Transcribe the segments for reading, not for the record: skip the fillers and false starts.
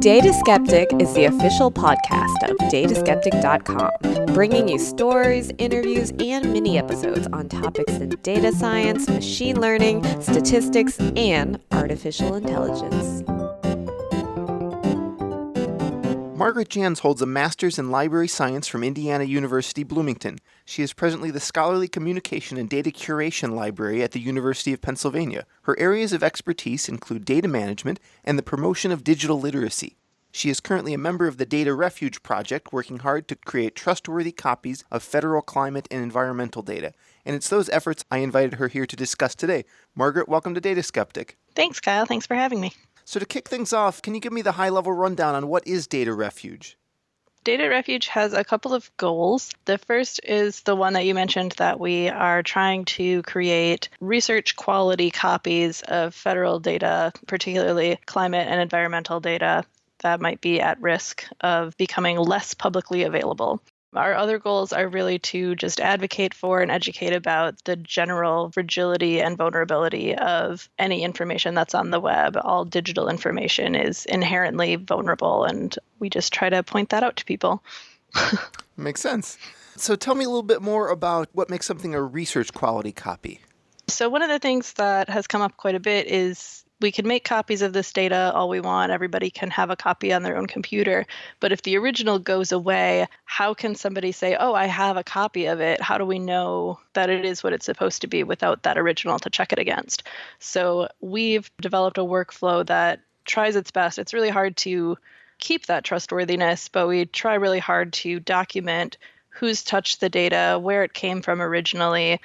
Data Skeptic is the official podcast of dataskeptic.com, bringing you stories, interviews, and mini episodes on topics in data science, machine learning, statistics, and artificial intelligence. Margaret Jans holds a master's in library science from Indiana University, Bloomington. She is presently the Scholarly Communication and Data Curation Library at the University of Pennsylvania. Her areas of expertise include data management and the promotion of digital literacy. She is currently a member of the Data Refuge project, working hard to create trustworthy copies of federal climate and environmental data. And it's those efforts I invited her here to discuss today. Margaret, welcome to Data Skeptic. Thanks, Kyle. Thanks for having me. So to kick things off, can you give me the high-level rundown on what is Data Refuge? Data Refuge has a couple of goals. The first is the one that you mentioned, that we are trying to create research quality copies of federal data, particularly climate and environmental data that might be at risk of becoming less publicly available. Our other goals are really to just advocate for and educate about the general fragility and vulnerability of any information that's on the web. All digital information is inherently vulnerable, and we just try to point that out to people. Makes sense. So tell me a little bit more about what makes something a research quality copy. So one of the things that has come up quite a bit is we can make copies of this data all we want. Everybody can have a copy on their own computer. But if the original goes away, how can somebody say, oh, I have a copy of it? How do we know that it is what it's supposed to be without that original to check it against? So we've developed a workflow that tries its best. It's really hard to keep that trustworthiness, but we try really hard to document who's touched the data, where it came from originally.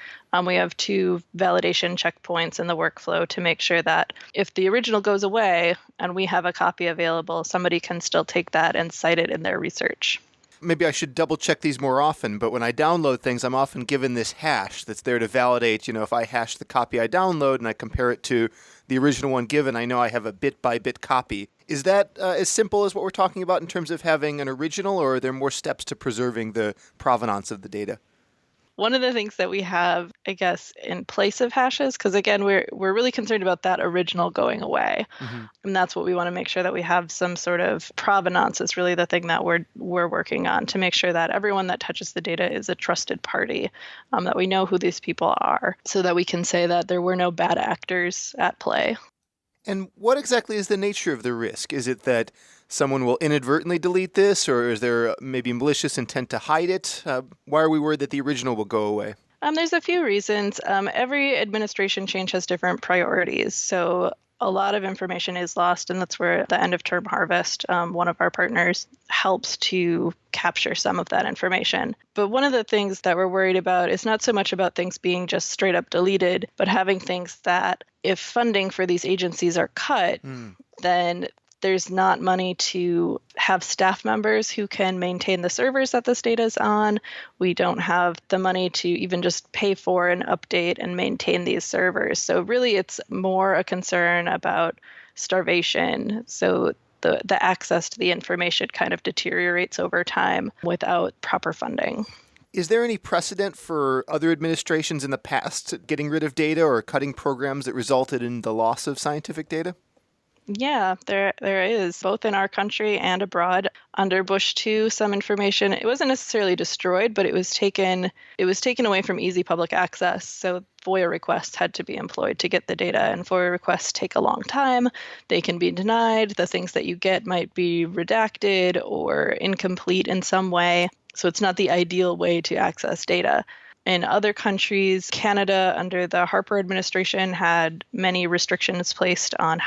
We have 2 validation checkpoints in the workflow to make sure that if the original goes away and we have a copy available, somebody can still take that and cite it in their research. Maybe I should double check these more often, but when I download things, I'm often given this hash that's there to validate, if I hash the copy I download and I compare it to the original one given, I know I have a bit-by-bit copy. Is that as simple as what we're talking about in terms of having an original, or are there more steps to preserving the provenance of the data? One of the things that we have, I guess, in place of hashes, because again, we're really concerned about that original going away. Mm-hmm. And that's what we want to make sure that we have some sort of provenance is really the thing that we're working on, to make sure that everyone that touches the data is a trusted party, that we know who these people are, so that we can say that there were no bad actors at play. And what exactly is the nature of the risk? Is it that someone will inadvertently delete this, or is there maybe malicious intent to hide it? Why are we worried that the original will go away? There's a few reasons. Every administration change has different priorities. So a lot of information is lost, and that's where the end of term harvest, one of our partners, helps to capture some of that information. But one of the things that we're worried about is not so much about things being just straight up deleted, but having things that if funding for these agencies are cut, then there's not money to have staff members who can maintain the servers that this data is on. We don't have the money to even just pay for and update and maintain these servers. So really, it's more a concern about starvation. So the access to the information kind of deteriorates over time without proper funding. Is there any precedent for other administrations in the past getting rid of data or cutting programs that resulted in the loss of scientific data? Yeah, there is, both in our country and abroad. Under Bush 2, some information, it wasn't necessarily destroyed, but it was taken away from easy public access. So FOIA requests had to be employed to get the data, and FOIA requests take a long time. They can be denied. The things that you get might be redacted or incomplete in some way. So it's not the ideal way to access data. In other countries, Canada, under the Harper administration, had many restrictions placed on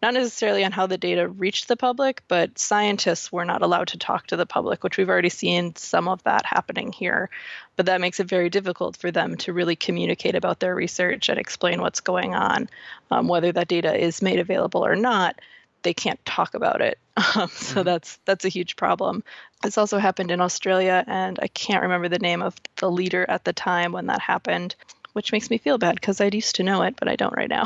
not necessarily on how the data reached the public, but scientists were not allowed to talk to the public, which we've already seen some of that happening here. But that makes it very difficult for them to really communicate about their research and explain what's going on, whether that data is made available or not. They can't talk about it. So that's a huge problem. This also happened in Australia, and I can't remember the name of the leader at the time when that happened, which makes me feel bad because I used to know it, but I don't right now.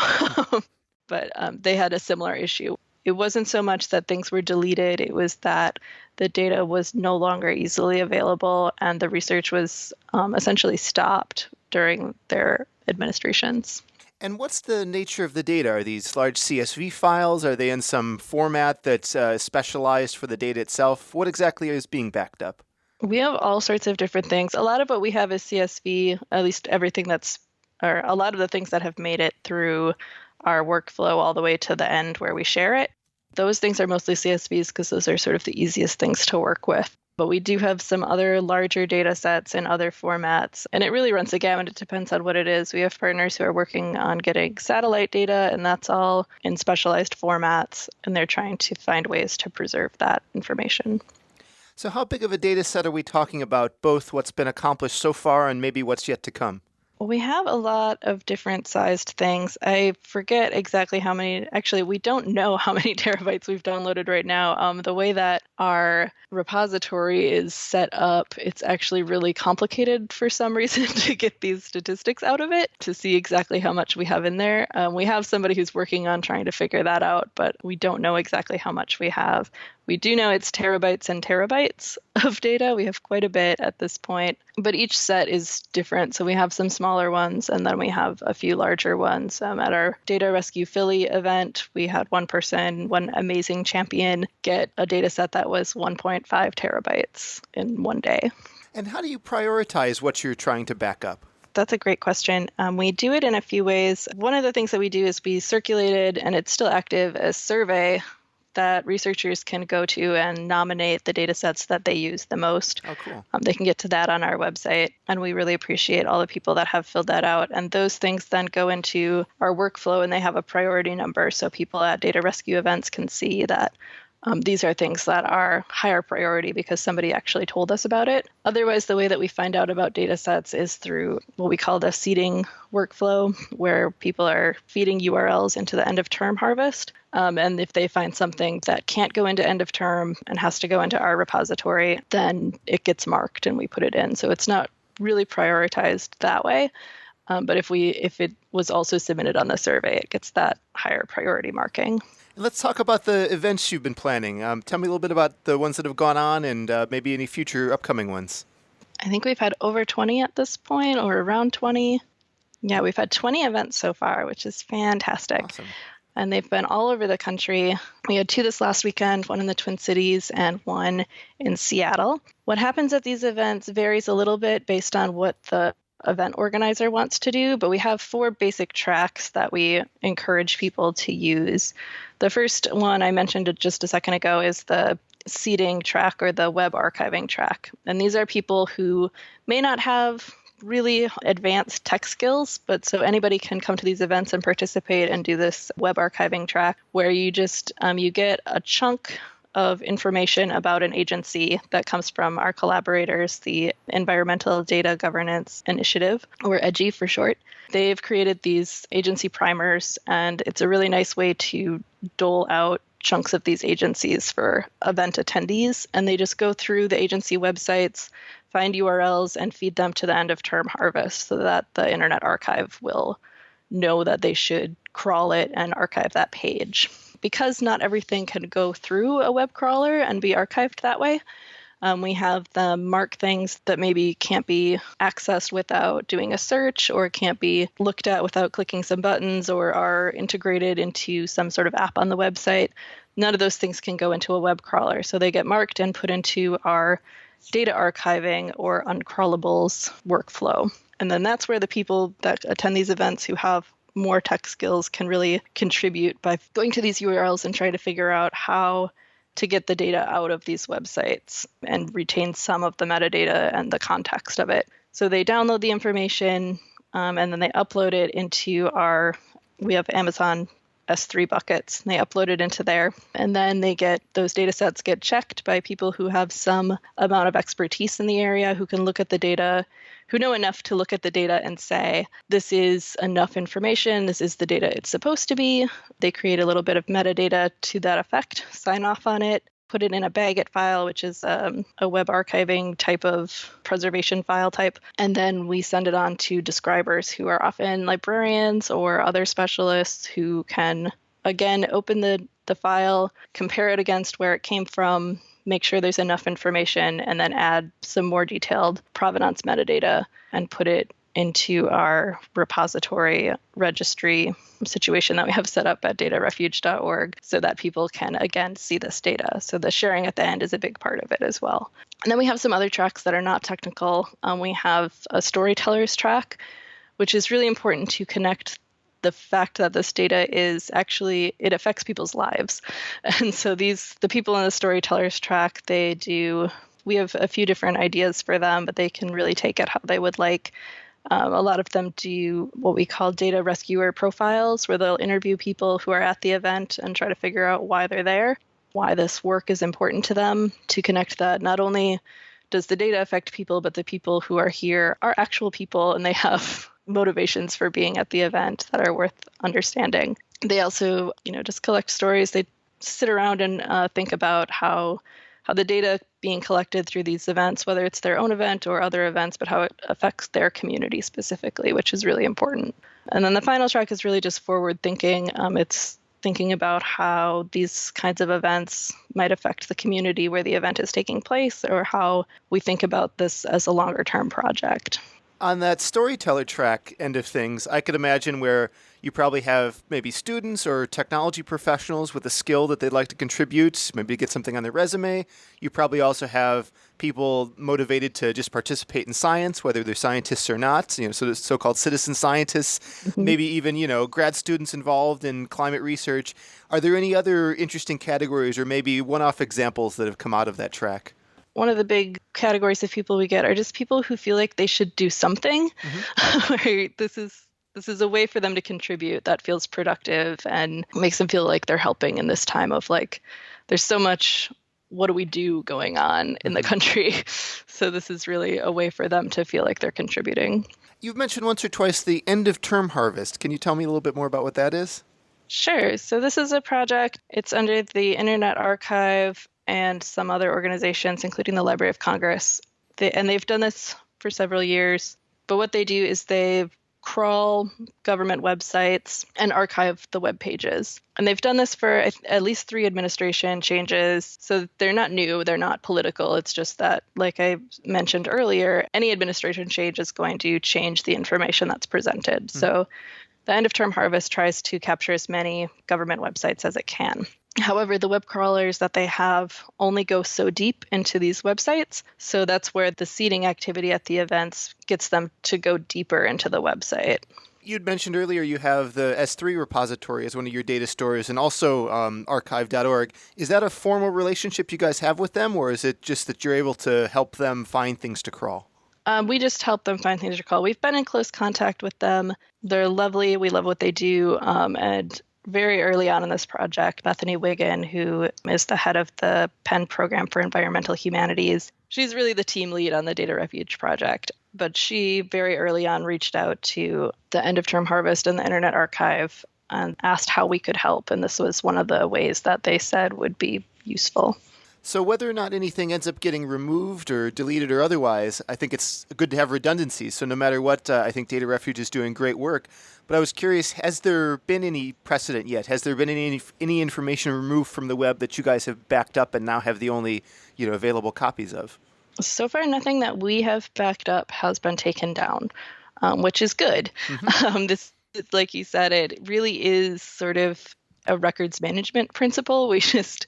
But they had a similar issue. It wasn't so much that things were deleted, it was that the data was no longer easily available, and the research was essentially stopped during their administrations. And what's the nature of the data? Are these large CSV files? Are they in some format that's specialized for the data itself? What exactly is being backed up? We have all sorts of different things. A lot of what we have is CSV, at least everything or a lot of the things that have made it through our workflow all the way to the end where we share it. Those things are mostly CSVs because those are sort of the easiest things to work with. But we do have some other larger data sets in other formats, and it really runs the gamut. It depends on what it is. We have partners who are working on getting satellite data, and that's all in specialized formats, and they're trying to find ways to preserve that information. So how big of a data set are we talking about, both what's been accomplished so far and maybe what's yet to come? Well, we have a lot of different sized things. I forget exactly how many, actually, we don't know how many terabytes we've downloaded right now. The way that our repository is set up, it's actually really complicated for some reason to get these statistics out of it, to see exactly how much we have in there. We have somebody who's working on trying to figure that out, but we don't know exactly how much we have. We do know it's terabytes and terabytes of data. We have quite a bit at this point, but each set is different. So we have some smaller ones, and then we have a few larger ones. At our Data Rescue Philly event, we had one amazing champion, get a data set that was 1.5 terabytes in one day. And how do you prioritize what you're trying to back up? That's a great question. We do it in a few ways. One of the things that we do is we circulated, and it's still active, a survey that researchers can go to and nominate the data sets that they use the most. Oh, cool. They can get to that on our website, and we really appreciate all the people that have filled that out. And those things then go into our workflow, and they have a priority number, so people at data rescue events can see that these are things that are higher priority because somebody actually told us about it. Otherwise, the way that we find out about data sets is through what we call the seeding workflow, where people are feeding URLs into the end of term harvest. And if they find something that can't go into end of term and has to go into our repository, then it gets marked and we put it in. So it's not really prioritized that way. But if it was also submitted on the survey, it gets that higher priority marking. Let's talk about the events you've been planning. Tell me a little bit about the ones that have gone on and maybe any future upcoming ones. I think we've had over 20 at this point, or around 20. Yeah, we've had 20 events so far, which is fantastic. Awesome. And they've been all over the country. We had 2 this last weekend, one in the Twin Cities and one in Seattle. What happens at these events varies a little bit based on what the event organizer wants to do, but we have 4 basic tracks that we encourage people to use. The first one I mentioned just a second ago is the seeding track or the web archiving track. And these are people who may not have really advanced tech skills, but so anybody can come to these events and participate and do this web archiving track where you just you get a chunk of information about an agency that comes from our collaborators, the Environmental Data Governance Initiative, or EDGI for short. They've created these agency primers, and it's a really nice way to dole out chunks of these agencies for event attendees. And they just go through the agency websites, find URLs, and feed them to the end of term harvest so that the Internet Archive will know that they should crawl it and archive that page. Because not everything can go through a web crawler and be archived that way, we have them mark things that maybe can't be accessed without doing a search or can't be looked at without clicking some buttons or are integrated into some sort of app on the website. None of those things can go into a web crawler. So they get marked and put into our data archiving or uncrawlables workflow. And then that's where the people that attend these events who have more tech skills can really contribute by going to these URLs and trying to figure out how to get the data out of these websites and retain some of the metadata and the context of it. So they download the information and then they upload it into we have Amazon S3 buckets. They upload it into there, and then those data sets get checked by people who have some amount of expertise in the area, who can look at the data, who know enough to look at the data and say, this is enough information, this is the data it's supposed to be. They create a little bit of metadata to that effect, sign off on it, put it in a Baget file, which is a web archiving type of preservation file type. And then we send it on to describers who are often librarians or other specialists who can, again, open the file, compare it against where it came from, make sure there's enough information, and then add some more detailed provenance metadata and put it into our repository registry situation that we have set up at datarefuge.org so that people can, again, see this data. So the sharing at the end is a big part of it as well. And then we have some other tracks that are not technical. We have a storytellers track, which is really important to connect the fact that this data is actually, it affects people's lives. And so the people in the storytellers track, we have a few different ideas for them, but they can really take it how they would like. A lot of them do what we call data rescuer profiles, where they'll interview people who are at the event and try to figure out why they're there, why this work is important to them, to connect that not only does the data affect people, but the people who are here are actual people and they have motivations for being at the event that are worth understanding. They also, just collect stories. They sit around and think about how the data being collected through these events, whether it's their own event or other events, but how it affects their community specifically, which is really important. And then the final track is really just forward thinking. It's thinking about how these kinds of events might affect the community where the event is taking place, or how we think about this as a longer term project. On that storyteller track end of things, I could imagine where you probably have maybe students or technology professionals with a skill that they'd like to contribute, maybe get something on their resume. You probably also have people motivated to just participate in science, whether they're scientists or not, so-called citizen scientists, maybe even, grad students involved in climate research. Are there any other interesting categories or maybe one-off examples that have come out of that track? One of the big categories of people we get are just people who feel like they should do something. Where this is a way for them to contribute that feels productive and makes them feel like they're helping in this time of like, there's so much, what do we do going on in the country? So this is really a way for them to feel like they're contributing. You've mentioned once or twice the end of term harvest. Can you tell me a little bit more about what that is? Sure. So this is a project. It's under the Internet Archive and some other organizations, including the Library of Congress. They've done this for several years. But what they do is they crawl government websites and archive the web pages. And they've done this for at least 3 administration changes. So they're not new, they're not political. It's just that, like I mentioned earlier, any administration change is going to change the information that's presented. So the end of term harvest tries to capture as many government websites as it can. However, the web crawlers that they have only go so deep into these websites. So that's where the seeding activity at the events gets them to go deeper into the website. You'd mentioned earlier you have the S3 repository as one of your data stores and also archive.org. Is that a formal relationship you guys have with them, or is it just that you're able to help them find things to crawl? We just help them find things to crawl. We've been in close contact with them. They're lovely. We love what they do. And very early on in this project, Bethany Wiggin, who is the head of the Penn Program for Environmental Humanities, she's really the team lead on the Data Refuge project. But she very early on reached out to the End of Term Harvest and the Internet Archive and asked how we could help. And this was one of the ways that they said would be useful. So whether or not anything ends up getting removed or deleted or otherwise, I think it's good to have redundancies. So no matter what, I think Data Refuge is doing great work. But I was curious, has there been any precedent yet? Has there been any information removed from the web that you guys have backed up and now have the only available copies of? So far, nothing that we have backed up has been taken down, which is good. This, like you said, it really is sort of a records management principle. We just...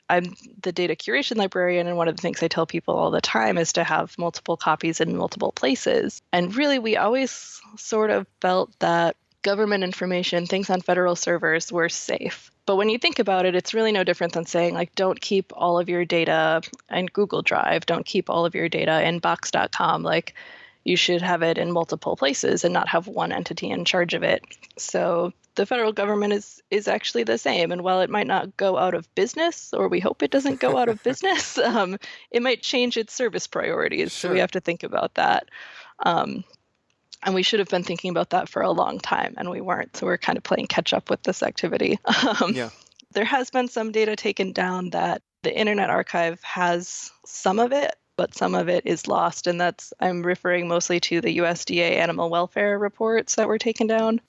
I'm the data curation librarian, and one of the things I tell people all the time is to have multiple copies in multiple places. And really, we always sort of felt that government information, things on federal servers, were safe. But when you think about it, it's really no different than saying, like, don't keep all of your data in Google Drive, don't keep all of your data in box.com. Like, you should have it in multiple places and not have one entity in charge of it. So the federal government is actually the same. And while it might not go out of business, or we hope it doesn't go out of business, it might change its service priorities. Sure. So we have to think about that. And we should have been thinking about that for a long time, and we weren't. So we're kind of playing catch up with this activity. There has been some data taken down that the Internet Archive has some of it, but some of it is lost. And I'm referring mostly to the USDA animal welfare reports that were taken down.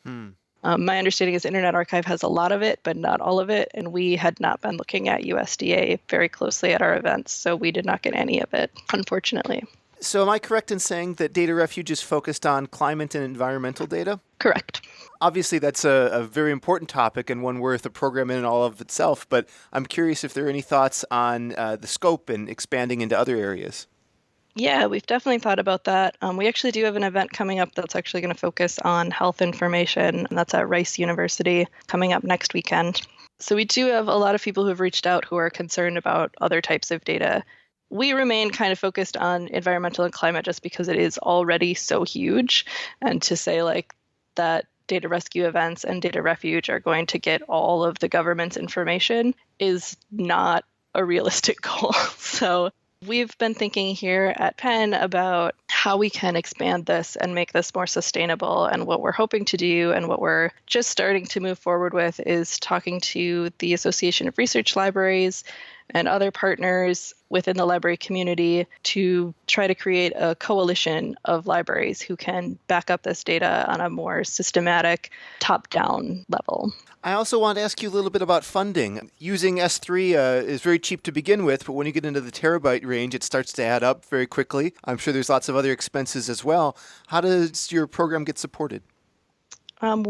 My understanding is Internet Archive has a lot of it, but not all of it. And we had not been looking at USDA very closely at our events, so we did not get any of it, unfortunately. So am I correct in saying that Data Refuge is focused on climate and environmental data? Correct. Obviously, that's a very important topic and one worth a program in and all of itself, but I'm curious if there are any thoughts on the scope and expanding into other areas. Yeah, we've definitely thought about that. We actually do have an event coming up that's actually going to focus on health information, and that's at Rice University coming up next weekend. So we do have a lot of people who have reached out who are concerned about other types of data. We remain kind of focused on environmental and climate just because it is already so huge. And to say like that data rescue events and data refuge are going to get all of the government's information is not a realistic goal. So we've been thinking here at Penn about how we can expand this and make this more sustainable. And what we're hoping to do and what we're just starting to move forward with is talking to the Association of Research Libraries and other partners within the library community to try to create a coalition of libraries who can back up this data on a more systematic, top-down level. I also want to ask you a little bit about funding. Using S3 is very cheap to begin with, but when you get into the terabyte range, it starts to add up very quickly. I'm sure there's lots of other expenses as well. How does your program get supported? Amazon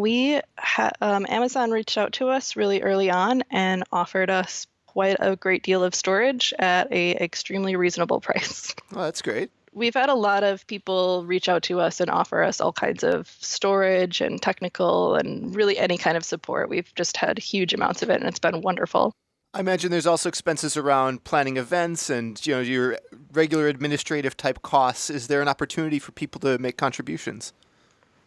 reached out to us really early on and offered us quite a great deal of storage at a extremely reasonable price. Oh, that's great. We've had a lot of people reach out to us and offer us all kinds of storage and technical and really any kind of support. We've just had huge amounts of it, and it's been wonderful. I imagine there's also expenses around planning events and your regular administrative type costs. Is there an opportunity for people to make contributions?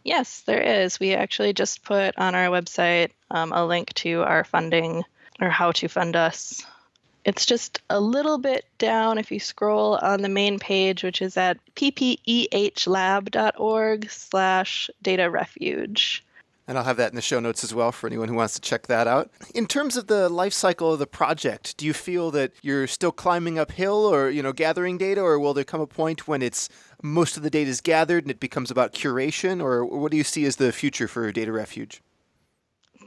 Yes, there is. We actually just put on our website a link to our funding or how to fund us. It's just a little bit down if you scroll on the main page, which is at ppehlab.org/data refuge. And I'll have that in the show notes as well for anyone who wants to check that out. In terms of the life cycle of the project, do you feel that you're still climbing uphill or, gathering data, or will there come a point when most of the data is gathered and it becomes about curation, or what do you see as the future for Data Refuge?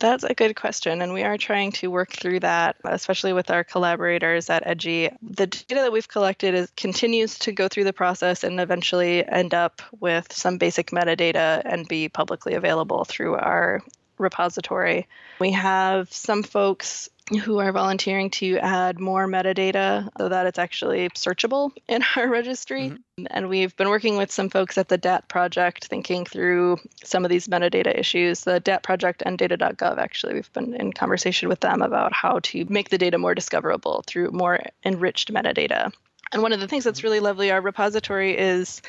That's a good question, and we are trying to work through that, especially with our collaborators at EDGI. The data that we've collected continues to go through the process and eventually end up with some basic metadata and be publicly available through our repository. We have some folks who are volunteering to add more metadata so that it's actually searchable in our registry. Mm-hmm. And we've been working with some folks at the DAT project thinking through some of these metadata issues. The DAT project and data.gov, actually, we've been in conversation with them about how to make the data more discoverable through more enriched metadata. And one of the things that's really lovely, our repository is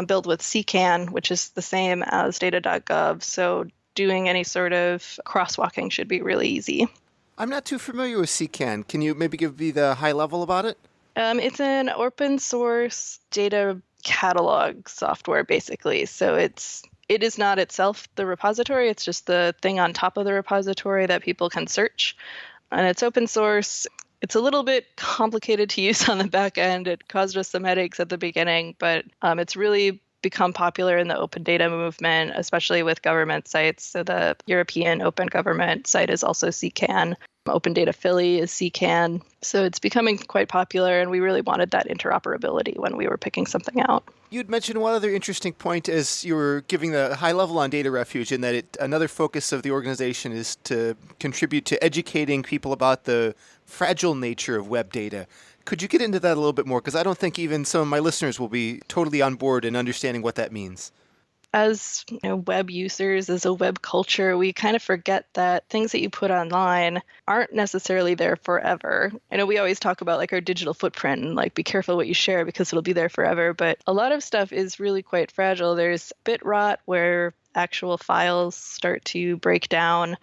built with CCAN, which is the same as data.gov. So doing any sort of crosswalking should be really easy. I'm not too familiar with CCAN. Can you maybe give me the high level about it? It's an open source data catalog software, basically. So it is not itself the repository. It's just the thing on top of the repository that people can search. And it's open source. It's a little bit complicated to use on the back end. It caused us some headaches at the beginning, but it's really become popular in the open data movement, especially with government sites. So the European Open Government site is also CCAN. Open Data Philly is CCAN. So it's becoming quite popular, and we really wanted that interoperability when we were picking something out. You'd mentioned one other interesting point as you were giving the high level on Data Refuge, in that another focus of the organization is to contribute to educating people about the fragile nature of web data. Could you get into that a little bit more? Because I don't think even some of my listeners will be totally on board in understanding what that means. As web users, as a web culture, we kind of forget that things that you put online aren't necessarily there forever. I know we always talk about our digital footprint and be careful what you share because it'll be there forever. But a lot of stuff is really quite fragile. There's bit rot where actual files start to break down.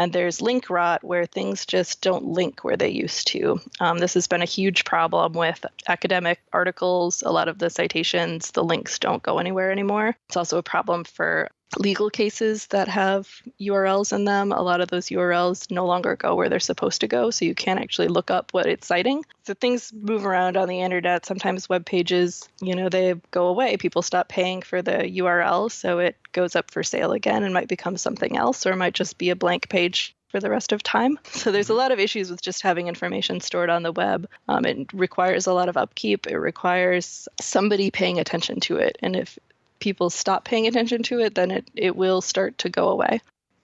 And there's link rot where things just don't link where they used to. This has been a huge problem with academic articles. A lot of the citations, the links don't go anywhere anymore. It's also a problem for legal cases that have URLs in them. A lot of those URLs no longer go where they're supposed to go, so you can't actually look up what it's citing. So things move around on the internet. Sometimes web pages, they go away. People stop paying for the URL, so it goes up for sale again and might become something else, or it might just be a blank page. for the rest of time. So there's a lot of issues with just having information stored on the web. It requires a lot of upkeep. It requires somebody paying attention to it. And if people stop paying attention to it, then it will start to go away.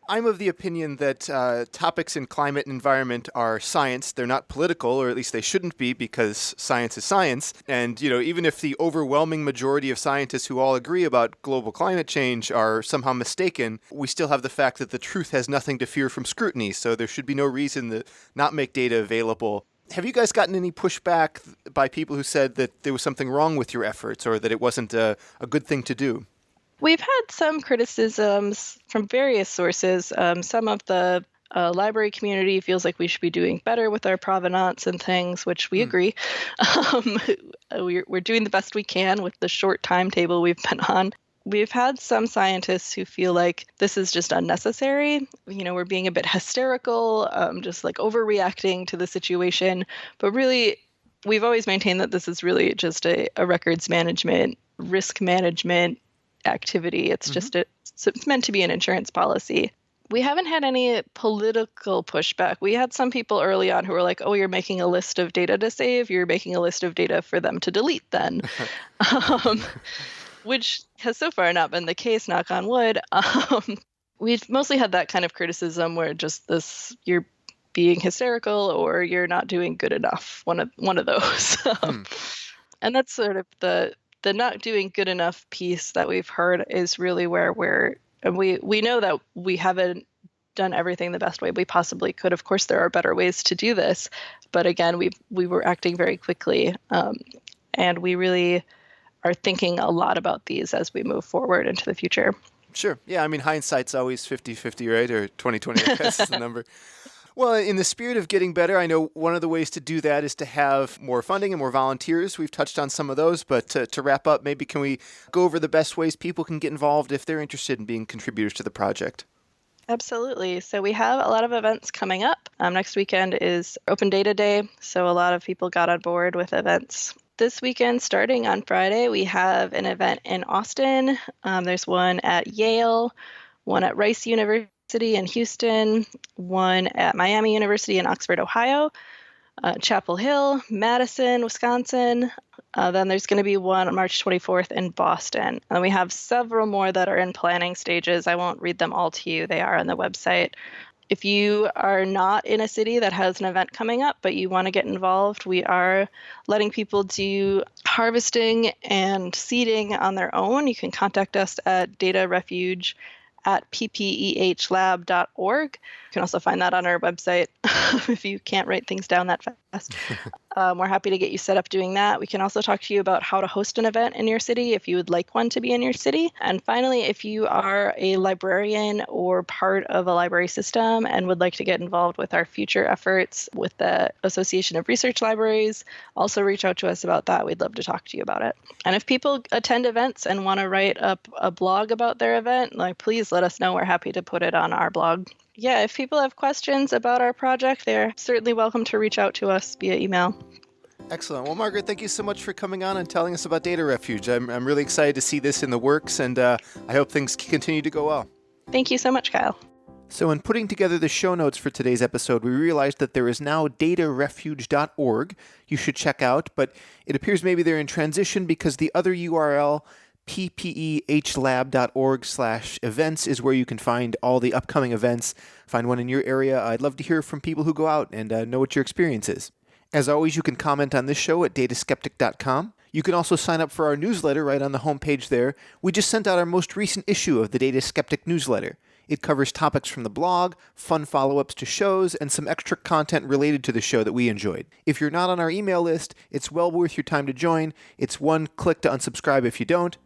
I'm of the opinion that topics in climate and environment are science. They're not political, or at least they shouldn't be, because science is science. And, even if the overwhelming majority of scientists who all agree about global climate change are somehow mistaken, we still have the fact that the truth has nothing to fear from scrutiny. So there should be no reason to not make data available. Have you guys gotten any pushback by people who said that there was something wrong with your efforts or that it wasn't a good thing to do? We've had some criticisms from various sources. Some of the library community feels like we should be doing better with our provenance and things, which we agree. We're doing the best we can with the short timetable we've been on. We've had some scientists who feel like this is just unnecessary. We're being a bit hysterical, just like overreacting to the situation. But really, we've always maintained that this is really just a records management, risk management activity. It's just it's meant to be an insurance policy. We haven't had any political pushback. We had some people early on who were like, oh, you're making a list of data to save. You're making a list of data for them to delete then, which has so far not been the case, knock on wood. We've mostly had that kind of criticism where just you're being hysterical or you're not doing good enough, one of those. And that's sort of the not doing good enough piece that we've heard is really where we know that we haven't done everything the best way we possibly could. Of course, there are better ways to do this, but again, we were acting very quickly, and we really are thinking a lot about these as we move forward into the future. Sure. Yeah, hindsight's always 50-50, right? Or 20/20, I guess is the number. Well, in the spirit of getting better, I know one of the ways to do that is to have more funding and more volunteers. We've touched on some of those, but to wrap up, maybe can we go over the best ways people can get involved if they're interested in being contributors to the project? Absolutely. So we have a lot of events coming up. Next weekend is Open Data Day, so a lot of people got on board with events. This weekend, starting on Friday, we have an event in Austin. There's one at Yale, one at Rice University in Houston, one at Miami University in Oxford, Ohio, Chapel Hill, Madison, Wisconsin. Then there's going to be one on March 24th in Boston. And we have several more that are in planning stages. I won't read them all to you. They are on the website. If you are not in a city that has an event coming up, but you want to get involved, we are letting people do harvesting and seeding on their own. You can contact us at datarefuge@ppehlab.org. You can also find that on our website if you can't write things down that fast. We're happy to get you set up doing that. We can also talk to you about how to host an event in your city if you would like one to be in your city. And finally, if you are a librarian or part of a library system and would like to get involved with our future efforts with the Association of Research Libraries, also reach out to us about that. We'd love to talk to you about it. And if people attend events and want to write up a blog about their event, please let us know. We're happy to put it on our blog. Yeah, if people have questions about our project, they're certainly welcome to reach out to us via email. Excellent. Well, Margaret, thank you so much for coming on and telling us about Data Refuge. I'm really excited to see this in the works, and I hope things continue to go well. Thank you so much, Kyle. So in putting together the show notes for today's episode, we realized that there is now datarefuge.org you should check out, but it appears maybe they're in transition because the other URL, ppehlab.org/events, is where you can find all the upcoming events. Find one in your area. I'd love to hear from people who go out and know what your experience is. As always, you can comment on this show at dataskeptic.com. You can also sign up for our newsletter right on the homepage there. We just sent out our most recent issue of the Data Skeptic newsletter. It covers topics from the blog, fun follow-ups to shows, and some extra content related to the show that we enjoyed. If you're not on our email list, it's well worth your time to join. It's one click to unsubscribe if you don't.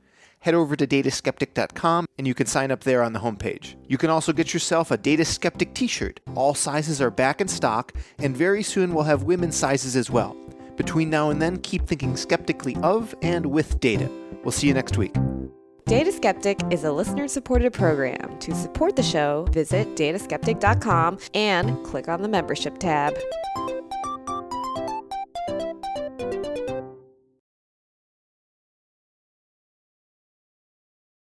Head over to dataskeptic.com and you can sign up there on the homepage. You can also get yourself a Data Skeptic t-shirt. All sizes are back in stock, and very soon we'll have women's sizes as well. Between now and then, keep thinking skeptically of and with data. We'll see you next week. Data Skeptic is a listener-supported program. To support the show, visit dataskeptic.com and click on the membership tab.